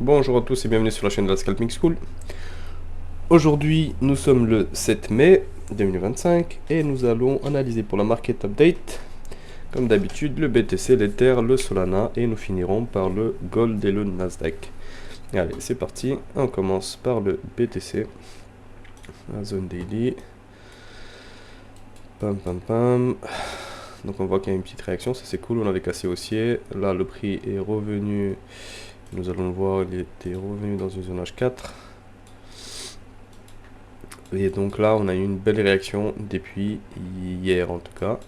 Bonjour à tous et bienvenue sur la chaîne de la Scalping School. Aujourd'hui, nous sommes le 7 mai 2025 et nous allons analyser pour la Market Update, comme d'habitude, le BTC, l'Ether, le Solana et nous finirons par le Gold et le Nasdaq. Allez, c'est parti. On commence par le BTC, la zone daily. Pam pam pam. Donc on voit qu'il y a une petite réaction, ça c'est cool, on avait cassé haussier. Là, le prix est revenu. Nous allons le voir, il était revenu dans une zone H4. Et donc là, on a eu une belle réaction depuis hier en tout cas.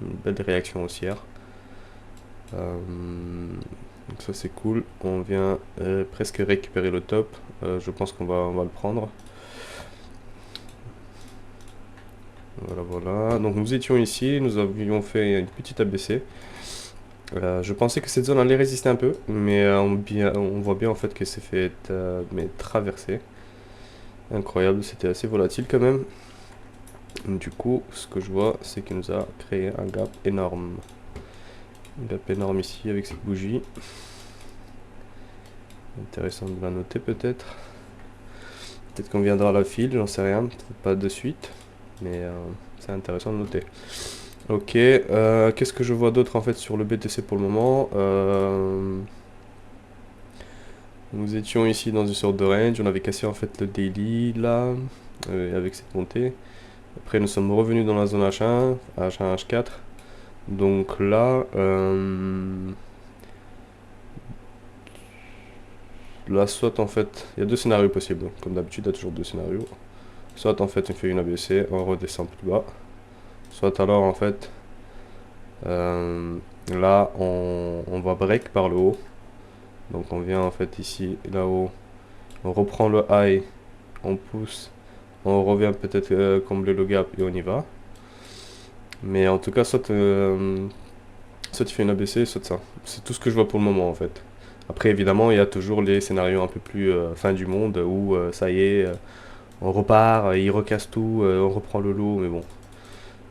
Une belle réaction haussière. Donc ça c'est cool. On vient presque récupérer le top. Je pense on va le prendre. Voilà. Donc nous étions ici, nous avions fait une petite ABC. Je pensais que cette zone allait résister un peu, mais on voit bien en fait que c'est fait traverser. Incroyable, c'était assez volatile quand même. Du coup, ce que je vois, c'est qu'il nous a créé un gap énorme. Un gap énorme ici avec cette bougie. Intéressant de la noter peut-être. Peut-être qu'on viendra à la file, j'en sais rien. Pas de suite, mais c'est intéressant de noter. Ok, qu'est-ce que je vois d'autre en fait sur le BTC pour le moment? Nous étions ici dans une sorte de range, on avait cassé en fait le daily là, avec cette montée. Après nous sommes revenus dans la zone H1, H1, H4. Donc là, soit en fait, il y a deux scénarios possibles. Comme d'habitude, il y a toujours deux scénarios. Soit en fait on fait une ABC, on redescend plus bas. Soit alors en fait, là on va break par le haut. Donc on vient en fait ici, là-haut, on reprend le high, on pousse, on revient peut-être combler le gap et on y va. Mais en tout cas, soit il fait une ABC, soit ça. C'est tout ce que je vois pour le moment en fait. Après évidemment, il y a toujours les scénarios un peu plus fin du monde où ça y est, on repart, il recasse tout, on reprend le lot, mais bon,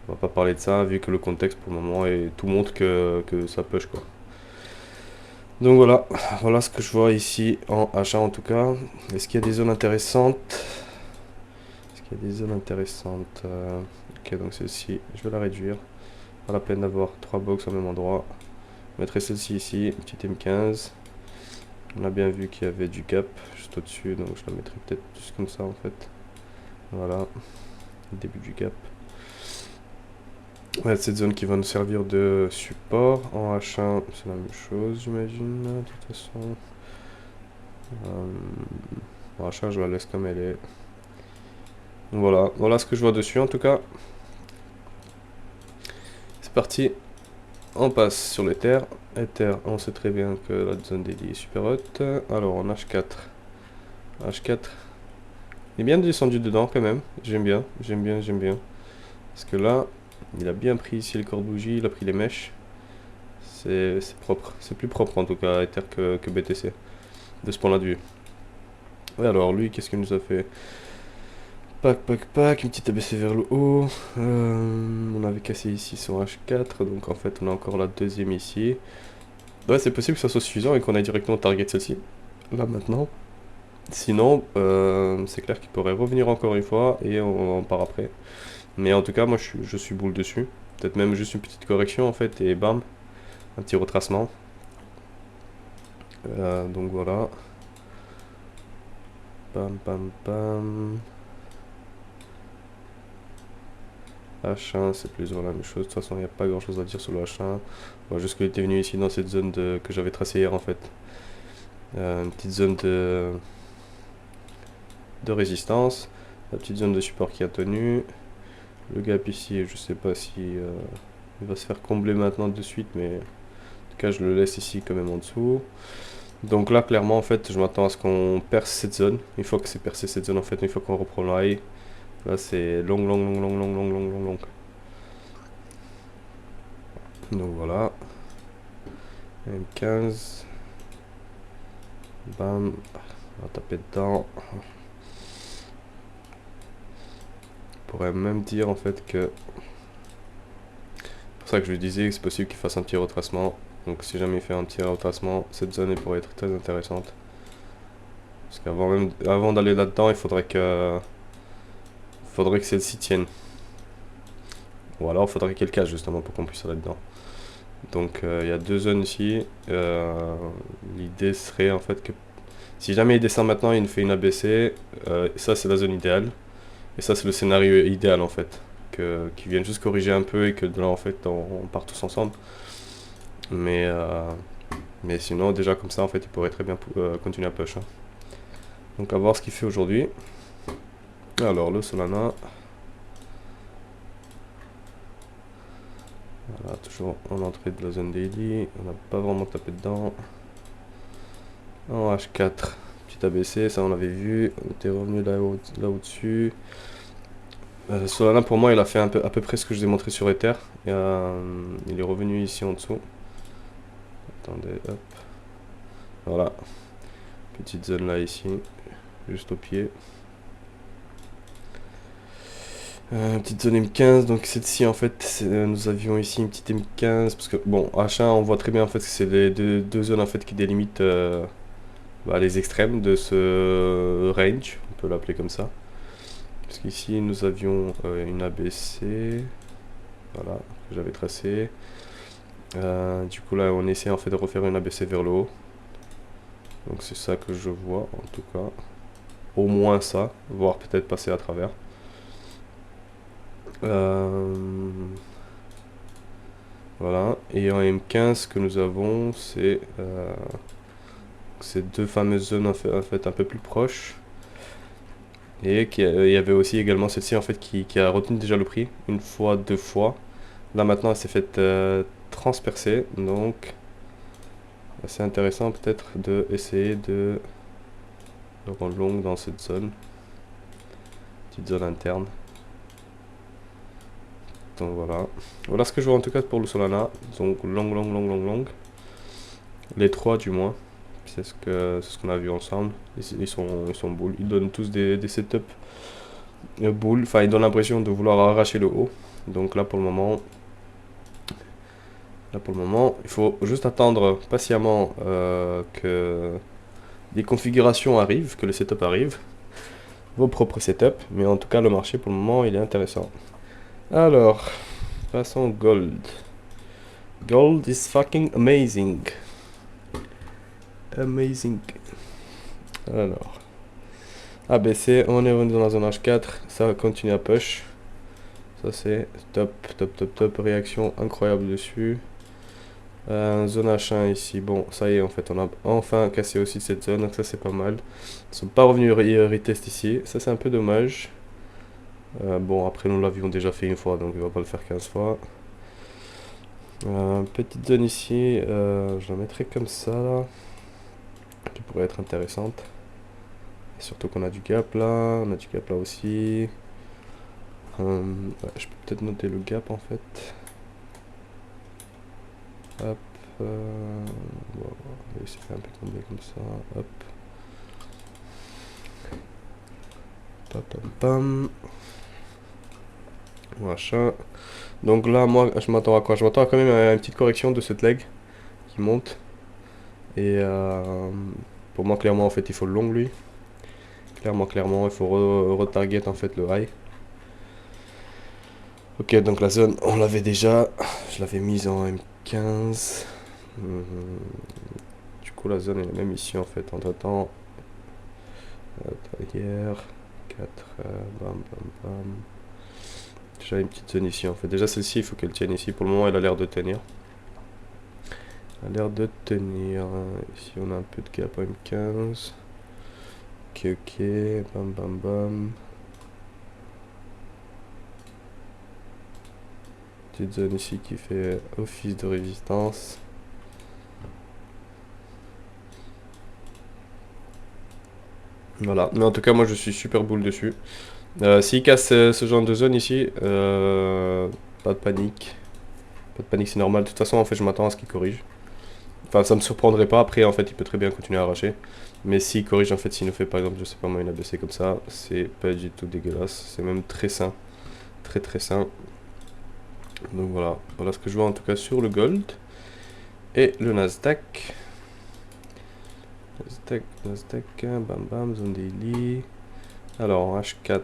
on va pas parler de ça vu que le contexte pour le moment et tout montre que ça push quoi. Donc voilà, voilà ce que je vois ici en achat en tout cas. Est-ce qu'il y a des zones intéressantes? Est-ce qu'il y a des zones intéressantes? Ok, donc celle-ci, je vais la réduire. Pas la peine d'avoir 3 box au même endroit. Je mettrai celle-ci ici, petite M15. On a bien vu qu'il y avait du gap juste au-dessus, donc je la mettrai peut-être juste comme ça en fait. Voilà, début du gap. Ouais, cette zone qui va nous servir de support. En H1, c'est la même chose, j'imagine, de toute façon. En H1, je la laisse comme elle est. Voilà, voilà ce que je vois dessus en tout cas. C'est parti. On passe sur l'Ether. Ether, on sait très bien que la zone dédiée est super haute. Alors en H4. H4. Il est bien descendu dedans quand même. J'aime bien, j'aime bien, j'aime bien. Parce que là, il a bien pris ici le corps bougie, il a pris les mèches. C'est propre. C'est plus propre en tout cas Ether que BTC. De ce point là de vue. Et alors lui, qu'est-ce qu'il nous a fait? Pac, une petite ABC vers le haut. On avait cassé ici sur H4, donc en fait on a encore la deuxième ici. Ouais, c'est possible que ça soit suffisant et qu'on aille directement target celle-ci. Là maintenant. Sinon, c'est clair qu'il pourrait revenir encore une fois et on part après. Mais en tout cas, moi je suis boule dessus. Peut-être même juste une petite correction en fait et bam, un petit retracement. Donc voilà. Bam, bam, bam. H1, c'est plus ou moins la même chose. De toute façon, il n'y a pas grand chose à dire sur le H1. Bon, juste qu'il était venu ici dans cette zone que j'avais tracée hier en fait. Une petite zone de résistance. La petite zone de support qui a tenu. Le gap ici, je sais pas si il va se faire combler maintenant de suite, mais en tout cas, je le laisse ici quand même en dessous. Donc là, clairement, en fait, je m'attends à ce qu'on perce cette zone. Une fois que c'est percé cette zone, en fait, une fois qu'on reprend le high, là, c'est long. Donc voilà. M15. Bam. On va taper dedans. On pourrait même dire en fait que... C'est pour ça que je lui disais que c'est possible qu'il fasse un petit retracement. Donc si jamais il fait un petit retracement, cette zone elle pourrait être très intéressante. Parce avant d'aller là-dedans, il faudrait que celle-ci tienne. Ou alors, il faudrait qu'elle casse justement pour qu'on puisse aller dedans. Donc, il y a 2 zones ici. L'idée serait en fait que si jamais il descend maintenant, il nous fait une ABC. Ça, c'est la zone idéale. Et ça, c'est le scénario idéal en fait. Qu'ils viennent juste corriger un peu et que de là, en fait, on part tous ensemble. Mais sinon, déjà comme ça, en fait, il pourrait très bien continuer à push. Hein. Donc, à voir ce qu'il fait aujourd'hui. Alors, le Solana. Voilà, toujours en entrée de la zone daily. On n'a pas vraiment tapé dedans. En H4, petit ABC, ça on avait vu. On était revenu là au-dessus. Solana, pour moi, il a fait à peu près ce que je vous ai montré sur Ether. Il est revenu ici en dessous. Attendez, hop. Voilà. Petite zone là, ici. Juste au pied. Petite zone M15, donc celle-ci en fait, nous avions ici une petite M15, parce que bon, H1 on voit très bien en fait que c'est les deux zones en fait qui délimitent les extrêmes de ce range, on peut l'appeler comme ça. Parce qu'ici nous avions une ABC, voilà, que j'avais tracée. Du coup là on essaie en fait de refaire une ABC vers le haut. Donc c'est ça que je vois en tout cas. Au moins ça, voire peut-être passer à travers. Voilà, et en M15 ce que nous avons c'est ces deux fameuses zones en fait un peu plus proches. Et il y avait aussi également celle-ci en fait qui a retenu déjà le prix une fois, 2 fois. Là maintenant elle s'est faite transpercer, donc c'est intéressant peut-être de essayer de rendre longue dans cette zone, petite zone interne. Donc voilà ce que je vois en tout cas pour le Solana. Donc long. Les trois du moins. C'est ce qu'on a vu ensemble. Ils sont bulles. Ils donnent tous des setups bulles. Enfin, ils donnent l'impression de vouloir arracher le haut. Donc là pour le moment, il faut juste attendre patiemment que les configurations arrivent, que le setup arrive. Vos propres setups. Mais en tout cas, le marché pour le moment, il est intéressant. Alors, passons au gold. Gold is fucking amazing. Amazing. Alors, ABC, on est revenu dans la zone H4, ça continue à push. Ça c'est top, réaction incroyable dessus. Zone H1 ici, bon ça y est en fait, on a enfin cassé aussi cette zone, donc ça c'est pas mal. Ils sont pas revenus retest ici, ça c'est un peu dommage. Bon après nous l'avions déjà fait une fois, donc on va pas le faire 15 fois. Petite zone ici, je la mettrai comme ça là, qui pourrait être intéressante. Et surtout qu'on a du gap là, on a du gap là aussi. Je peux peut-être noter le gap en fait. Hop. On va essayer de faire un peu tomber comme ça. Hop. Pam. Machin. Donc là, moi, je m'attends à quoi? Je m'attends à quand même à une petite correction de cette leg qui monte. Et pour moi, clairement, en fait, il faut le long lui. Clairement, il faut retarget en fait le high. Ok, donc la zone, on l'avait déjà. Je l'avais mise en M15. Du coup, la zone est la même ici en fait. Entre temps, hier, 4, bam. Déjà une petite zone ici en fait. Déjà celle-ci, il faut qu'elle tienne ici. Pour le moment, elle a l'air de tenir. Ici, on a un peu de gap en M15. Ok, bam. Petite zone ici qui fait office de résistance. Voilà, mais en tout cas moi je suis super bull dessus. S'il casse ce genre de zone ici, pas de panique. Pas de panique, c'est normal. De toute façon en fait je m'attends à ce qu'il corrige. Enfin ça me surprendrait pas, après en fait il peut très bien continuer à arracher. Mais s'il corrige en fait, s'il nous fait par exemple je sais pas moi une ABC comme ça, c'est pas du tout dégueulasse. C'est même très sain. Très sain. Donc voilà ce que je vois en tout cas sur le gold. Et le Nasdaq. Nasdaq, bam bam, zone daily. Alors, en H4.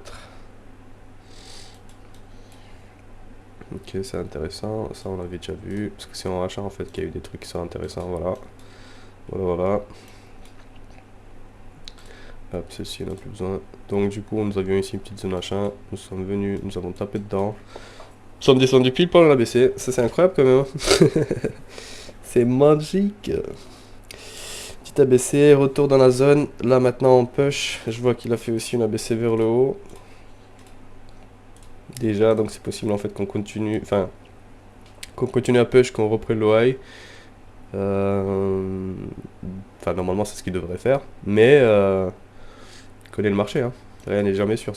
Ok, c'est intéressant. Ça, on l'avait déjà vu. Parce que c'est en H1 en fait qu'il y a eu des trucs qui sont intéressants. Voilà. Voilà. Hop, celle-ci, on n'a plus besoin. Donc, du coup, nous avions ici une petite zone H1. Nous sommes venus, nous avons tapé dedans. Nous sommes descendus pile pendant l'ABC. Ça, c'est incroyable quand même. C'est magique. Petit ABC, retour dans la zone. Là, maintenant, on push. Je vois qu'il a fait aussi une ABC vers le haut. Déjà, donc c'est possible en fait qu'on continue. Enfin, qu'on continue à push, qu'on reprenne le high. Enfin, normalement, c'est ce qu'il devrait faire. Mais, connaît le marché, hein. Rien n'est jamais sûr.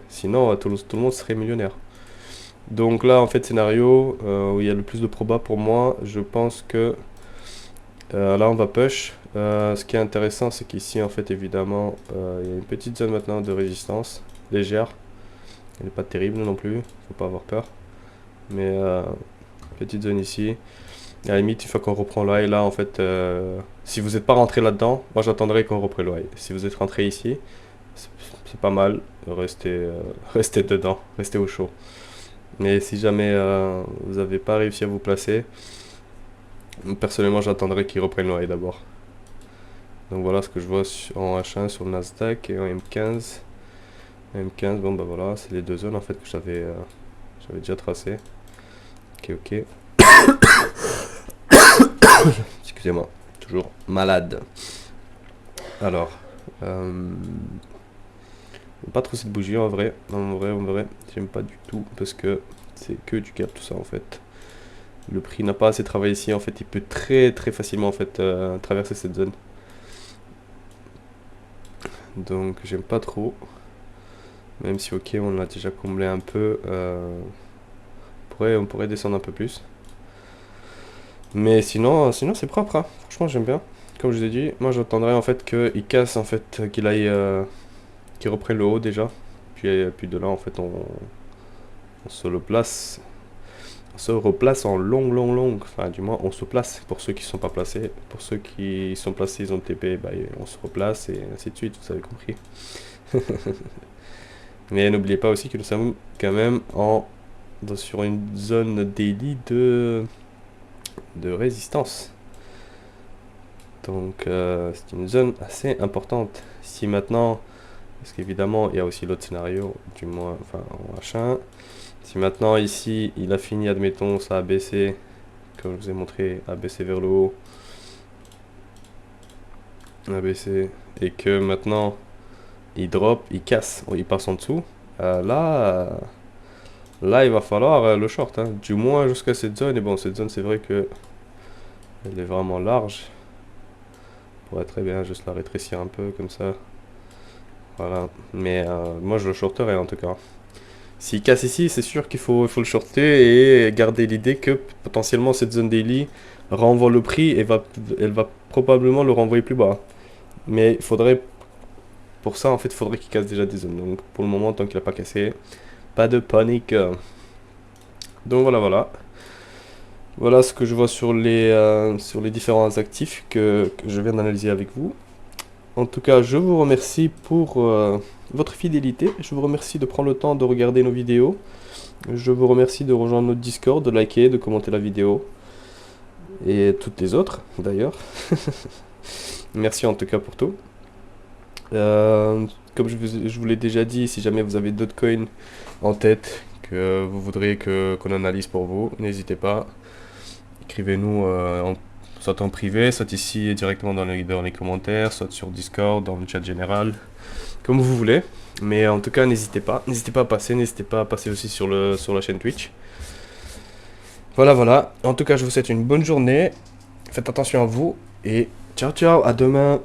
Sinon, tout le monde serait millionnaire. Donc là, en fait, scénario où il y a le plus de proba pour moi, je pense que là, on va push. Ce qui est intéressant, c'est qu'ici, en fait, évidemment, il y a une petite zone maintenant de résistance légère. Elle n'est pas terrible non plus, faut pas avoir peur. Mais petite zone ici. À la limite, une fois qu'on reprend le high, là, en fait, si vous n'êtes pas rentré là-dedans, moi j'attendrai qu'on reprenne le high. Si vous êtes rentré ici, c'est pas mal. Restez dedans, restez au chaud. Mais si jamais vous n'avez pas réussi à vous placer, personnellement, j'attendrai qu'ils reprennent le high d'abord. Donc voilà ce que je vois en H1 sur le Nasdaq et en M15. M15, bon bah voilà, c'est les deux zones en fait que j'avais déjà tracé. Ok. Excusez-moi, toujours malade. Alors, pas trop cette bougie en vrai. En vrai, j'aime pas du tout parce que c'est que du gap tout ça en fait. Le prix n'a pas assez travaillé ici en fait, il peut très facilement en fait traverser cette zone. Donc j'aime pas trop. Même si ok, on l'a déjà comblé un peu. On pourrait descendre un peu plus. Mais sinon c'est propre, hein. Franchement j'aime bien. Comme je vous ai dit, moi j'attendrais en fait qu'il casse, en fait, qu'il aille, qu'il reprenne le haut déjà. Puis de là en fait on se le place. On se replace en long. Enfin du moins on se place pour ceux qui ne sont pas placés. Pour ceux qui sont placés, ils ont TP, bah, on se replace et ainsi de suite, vous avez compris. Mais n'oubliez pas aussi que nous sommes quand même sur une zone daily de résistance. Donc c'est une zone assez importante. Si maintenant, parce qu'évidemment il y a aussi l'autre scénario, du moins, enfin en H1. Si maintenant ici il a fini, admettons, ça a baissé, comme je vous ai montré, a baissé vers le haut, a baissé, et que maintenant il drop, il casse, il passe en dessous, là il va falloir le short, hein, du moins jusqu'à cette zone. Et bon, cette zone c'est vrai que elle est vraiment large. On pourrait très bien juste la rétrécir un peu comme ça. Voilà, mais moi je le shorterai en tout cas. S'il casse ici, c'est sûr qu'il faut le shorter et garder l'idée que potentiellement cette zone daily renvoie le prix et elle va probablement le renvoyer plus bas. Mais il faudrait, pour ça en fait, il faudrait qu'il casse déjà des zones. Donc pour le moment, tant qu'il n'a pas cassé, pas de panique. Donc voilà. Voilà ce que je vois sur les différents actifs que je viens d'analyser avec vous. En tout cas, je vous remercie pour votre fidélité. Je vous remercie de prendre le temps de regarder nos vidéos. Je vous remercie de rejoindre notre Discord, de liker, de commenter la vidéo. Et toutes les autres, d'ailleurs. Merci en tout cas pour tout. Comme je vous l'ai déjà dit, si jamais vous avez d'autres coins en tête que vous voudriez qu'on analyse pour vous, n'hésitez pas. Écrivez-nous soit en privé, soit ici directement dans les commentaires, soit sur Discord, dans le chat général, comme vous voulez. Mais en tout cas, n'hésitez pas à passer aussi sur la chaîne Twitch. Voilà. En tout cas, je vous souhaite une bonne journée. Faites attention à vous et ciao, à demain.